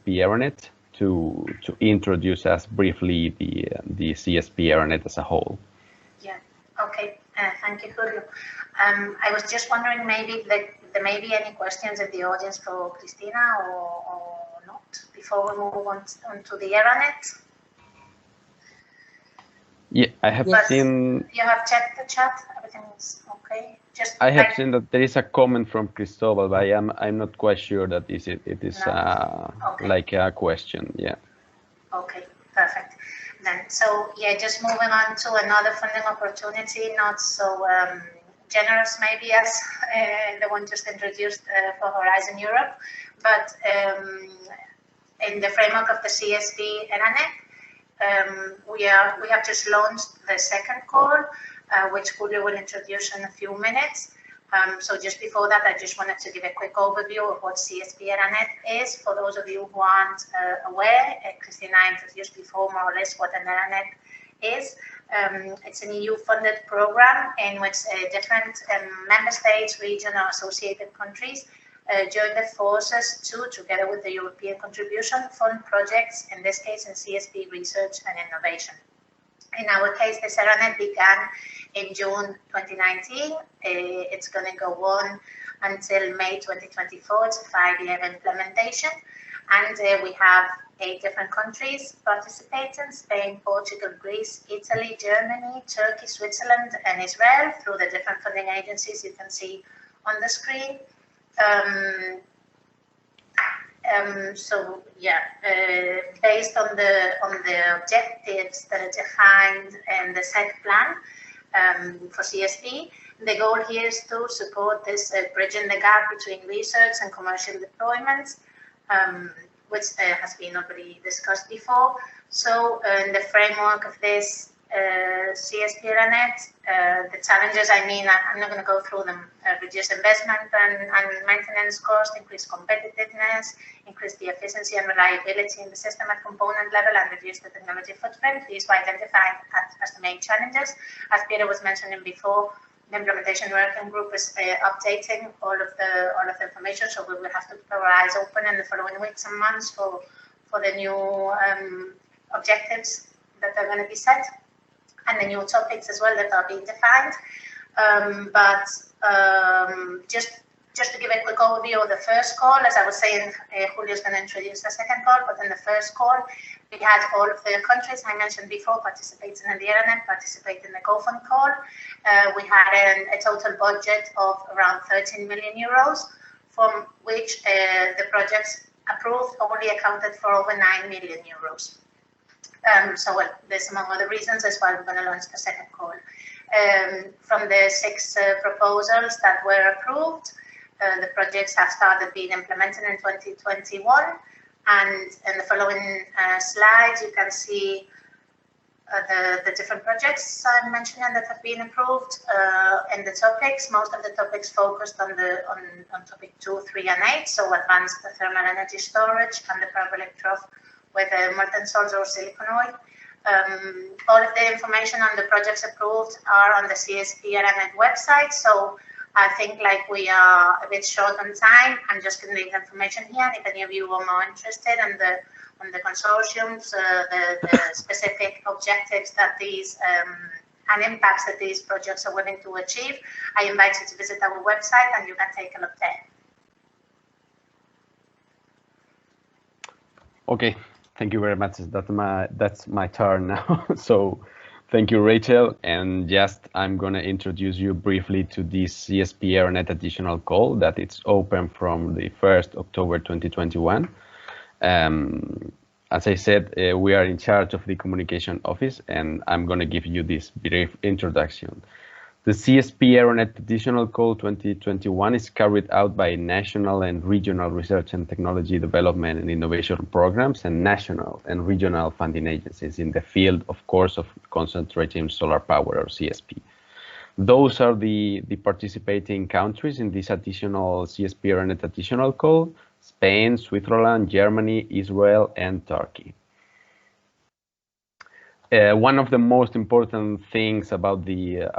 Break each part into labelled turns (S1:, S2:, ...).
S1: CSP ERANET to introduce us briefly the CSP ERANET as a whole.
S2: Yeah. Okay. Thank you, Julio. I was just wondering maybe that there may be any questions in the audience for Cristina or not before we move on to the ERANET.
S1: Yeah, I have seen.
S2: You have checked the chat. Everything is okay.
S1: I have seen that there is a comment from Cristobal, but I'm not quite sure that it is okay. Like a question. Yeah.
S2: Okay. Perfect. Then, so yeah, just moving on to another funding opportunity, not so generous maybe as the one just introduced for Horizon Europe, but in the framework of the CSP ERANET, we have just launched the second call, which Julio will introduce in a few minutes. So just before that, I just wanted to give a quick overview of what CSP ERANET is. For those of you who aren't aware, Cristina introduced before more or less what an ERANET is. It's an EU-funded program in which different member states, region, or associated countries join their forces to, together with the European contribution, fund projects, in this case in CSP research and innovation. In our case, this ERANET began in June 2019. It's going to go on until May 2024. It's a 5-year implementation. And we have 8 different countries participating: Spain, Portugal, Greece, Italy, Germany, Turkey, Switzerland, and Israel, through the different funding agencies you can see on the screen. So yeah, based on the objectives that are defined in the SEC plan for CSP, the goal here is to support this bridging the gap between research and commercial deployments, which has been already discussed before. So in the framework of this CSP ERANET, the challenges, I mean, I'm not going to go through them: reduce investment and maintenance cost, increase competitiveness, increase the efficiency and reliability in the system at component level, and reduce the technology footprint. These were identified as the main challenges. As Peter was mentioning before, the implementation working group is updating all of the information, so we will have to keep our eyes open in the following weeks and months for the new objectives that are going to be set, and the new topics as well that are being defined. Just to give a quick overview of the first call, as I was saying, Julio is going to introduce the second call, but in the first call, we had all of the countries I mentioned before participating in the ERANET, participate in the GoFund call. We had a total budget of around 13 million euros, from which the projects approved only accounted for over 9 million euros. So well, there's among other reasons, that's why we're going to launch the second call. From the 6 proposals that were approved, the projects have started being implemented in 2021. And in the following slides, you can see the different projects I'm mentioning that have been approved. And the topics, most of the topics focused on topic 2, 3, and 8, so advanced thermal energy storage and the parabolic trough with molten salts or silicon oil. All of the information on the projects approved are on the CSP ERANET website, so I think like we are a bit short on time. I'm just going to leave the information here. If any of you are more interested in the consortiums, the specific objectives that these and impacts that these projects are willing to achieve, I invite you to visit our website and you can take a look there.
S1: Okay. Thank you very much. That's my turn now. So thank you, Rachel. And just I'm going to introduce you briefly to this CSP ERANET Additional Call that it's open from the 1st October 2021. As I said, we are in charge of the Communication Office, and I'm going to give you this brief introduction. The CSP ERANET Additional Call 2021 is carried out by national and regional research and technology development and innovation programs and national and regional funding agencies in the field, of course, of concentrating solar power, or CSP. Those are the participating countries in this additional CSP ERANET Additional Call: Spain, Switzerland, Germany, Israel, and Turkey. One of the most important things about the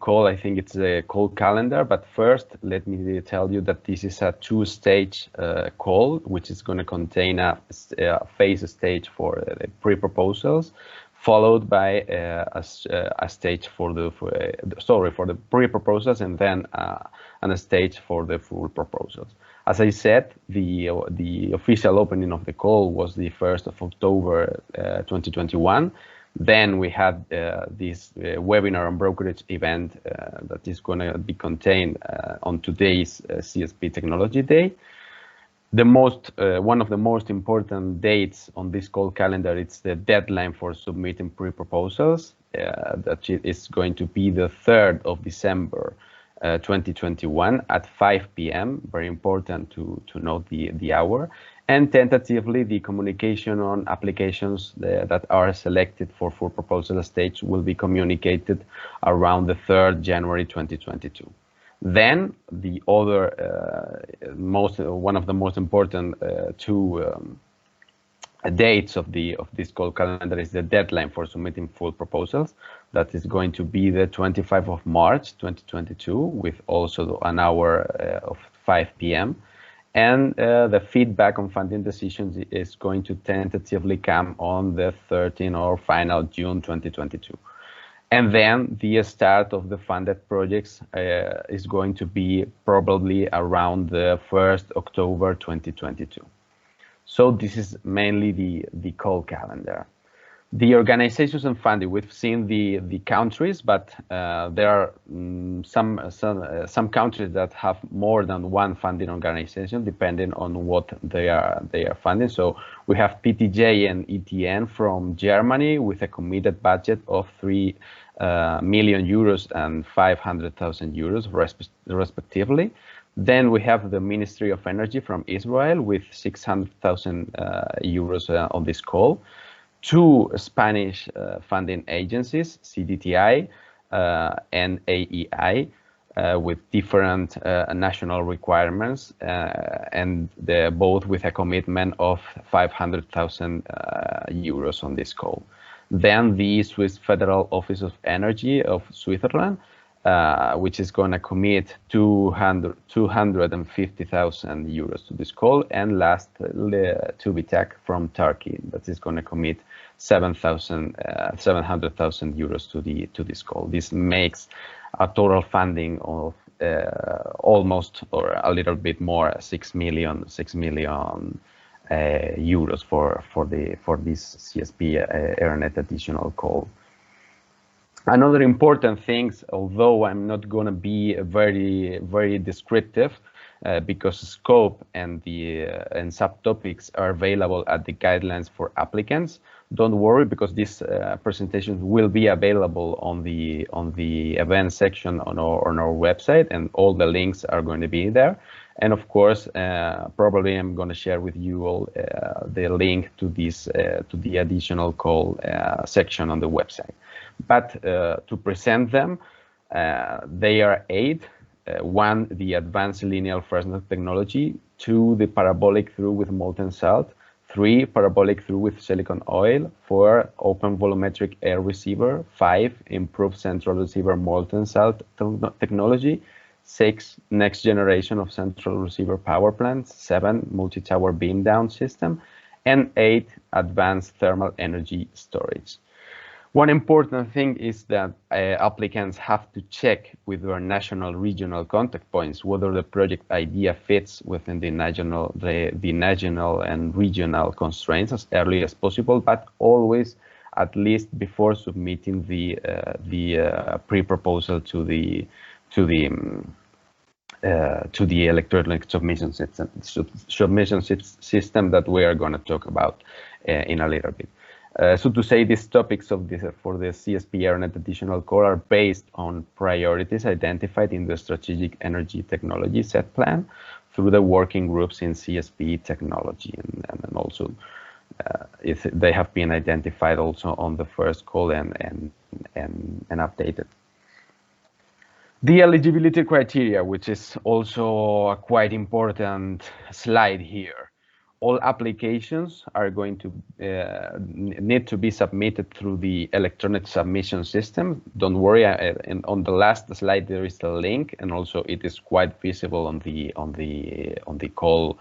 S1: call, I think it's the call calendar. But first, let me tell you that this is a two-stage call, which is going to contain a phase stage for the pre-proposals, followed by a stage for the pre-proposals, and then a stage for the full proposals. As I said, the official opening of the call was the 1st of October 2021. Then we had this webinar and brokerage event that is going to be contained on today's CSP Technology Day. One of the most important dates on this call calendar, it's the deadline for submitting pre-proposals. That is going to be the 3rd of December 2021 at 5 p.m. Very important to note the hour. And tentatively, the communication on applications that are selected for full proposal stage will be communicated around the 3rd January 2022. Then the other one of the most important two dates of this call calendar is the deadline for submitting full proposals. That is going to be the 25th of March 2022, with also an hour of 5 p.m. And the feedback on funding decisions is going to tentatively come on the 13th or final June 2022. And then the start of the funded projects is going to be probably around the 1st October 2022. So this is mainly the call calendar. The organizations and funding, we've seen the countries, but there are some countries that have more than one funding organization, depending on what they are funding. So we have PTJ and ETN from Germany with a committed budget of 3 million euros and 500,000 euros respectively. Then we have the Ministry of Energy from Israel with 600,000 euros on this call. 2 Spanish funding agencies, CDTI and AEI, with different national requirements, and both with a commitment of 500,000 euros on this call. Then the Swiss Federal Office of Energy of Switzerland, which is going to commit 250,000 euros to this call, and last, TÜBİTAK from Turkey, that is going to commit 700,000 euros to this call. This makes a total funding of almost, or a little bit more, 6 million euros for this CSP ERANET Additional Call. Another important thing, although I'm not going to be very descriptive, because scope and subtopics are available at the guidelines for applicants. Don't worry, because this presentation will be available on the event section on our website, and all the links are going to be there. And of course, probably I'm going to share with you all the link to this to the additional call section on the website. But to present them, they are 8. 1, the advanced linear fluorescence technology. 2, the parabolic through with molten salt. 3, parabolic through with silicon oil. 4, open volumetric air receiver. 5, improved central receiver molten salt technology. 6, next generation of central receiver power plants. 7, multi-tower beam down system. And 8, advanced thermal energy storage. One important thing is that applicants have to check with their national regional contact points whether the project idea fits within the national and regional constraints as early as possible, but always at least before submitting the pre-proposal to the electronic submission system that we are going to talk about in a little bit. So to say, these topics for the CSP ERANET Additional Call are based on priorities identified in the Strategic Energy Technology Set Plan through the working groups in CSP Technology, and also they have been identified also on the first call and updated. The eligibility criteria, which is also a quite important slide here. all applications are going to need to be submitted through the electronic submission system. Don't worry, and on the last slide there is a link, and also it is quite visible on the call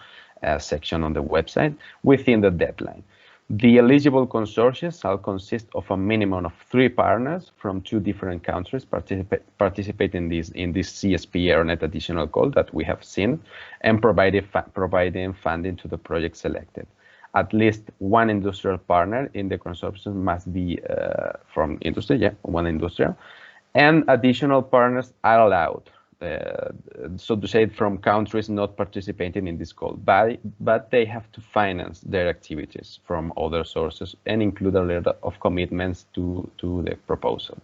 S1: section on the website within the deadline. The eligible consortia shall consist of a minimum of 3 partners from 2 different countries participate in this CSP ERANET additional call that we have seen, and providing funding to the project selected. At least 1 industrial partner in the consortium must be from industry, one industrial, and additional partners are allowed, so to say, from countries not participating in this call, but they have to finance their activities from other sources and include a letter of commitments to the proposal.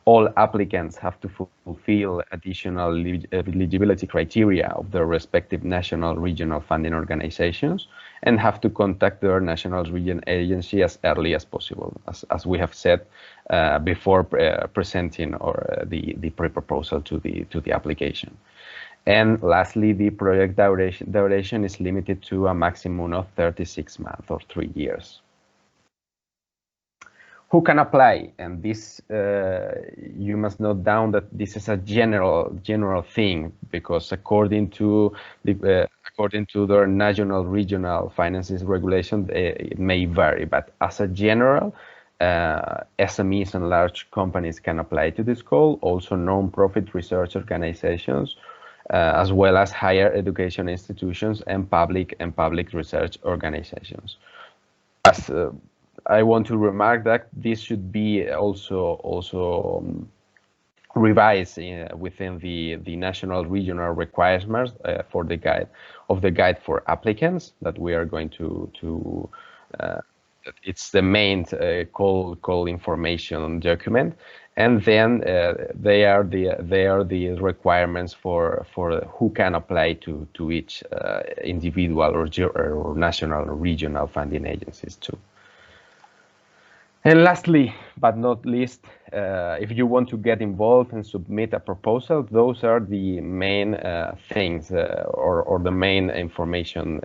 S1: All applicants have to fulfill additional eligibility criteria of their respective national regional funding organizations and have to contact their national region agency as early as possible, as we have said before presenting the pre-proposal to the application. And lastly, the project duration is limited to a maximum of 36 months or 3 years. Who can apply? And this, you must note down that this is a general thing, because according to their national regional finances regulation, it may vary. But as a general, SMEs and large companies can apply to this call. Also, non-profit research organizations, as well as higher education institutions and public research organizations. As I want to remark that this should be also revised within the national regional requirements for the guide for applicants that we are going to it's the main call information document, and then they are the requirements for who can apply to each individual or national or regional funding agencies too. And lastly, but not least, if you want to get involved and submit a proposal, those are the main things or the main information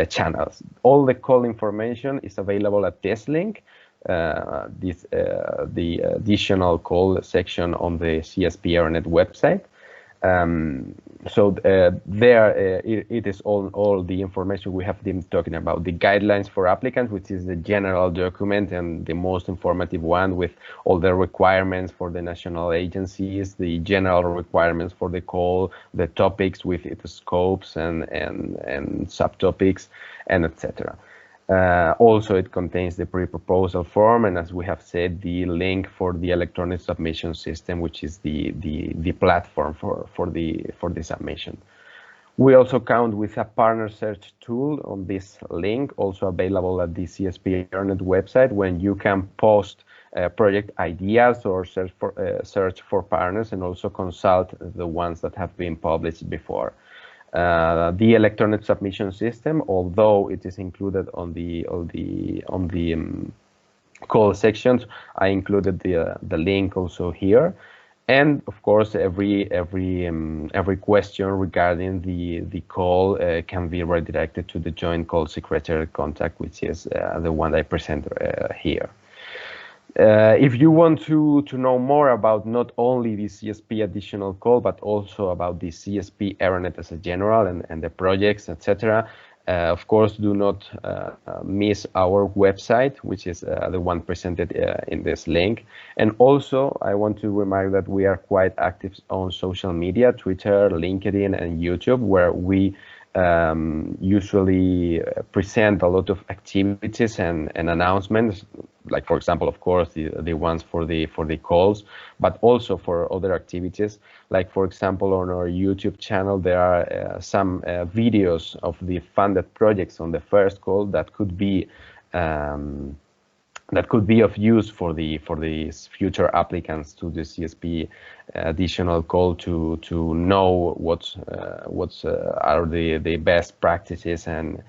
S1: channels. All the call information is available at this link, the additional call section on the CSP ERANET website. So there it is all the information we have been talking about. The guidelines for applicants, which is the general document and the most informative one, with all the requirements for the national agencies, the general requirements for the call, the topics with its scopes and subtopics, and etc. Also, it contains the pre-proposal form, and as we have said, the link for the electronic submission system, which is the platform for the submission. We also count with a partner search tool on this link, also available at the CSP ERANET website, when you can post project ideas or search for partners, and also consult the ones that have been published before. The electronic submission system, although it is included on the call sections, I included the link also here. And of course, every question regarding the call can be redirected to the joint call secretariat contact, which is the one I present here. If you want to know more about not only the CSP additional call, but also about the CSP ERANET as a general and the projects, etc., of course, do not miss our website, which is the one presented in this link. And also, I want to remark that we are quite active on social media, Twitter, LinkedIn, and YouTube, where we usually present a lot of activities and announcements, like, for example, of course, the ones for the calls, but also for other activities. Like, for example, on our YouTube channel, there are some videos of the funded projects on the first call that could be of use for these future applicants to the CSP additional call to know what are the best practices and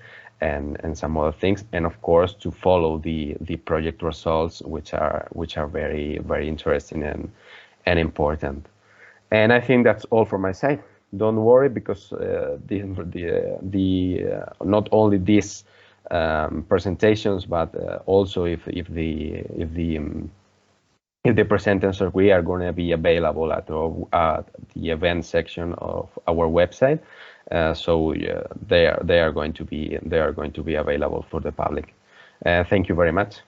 S1: some other things, and of course to follow the project results, which are very interesting and important. And I think that's all from my side. don't worry, because not only these presentations, but also if the presenters agree, are going to be available at the event section of our website. So they are going to be available for the public. Thank you very much.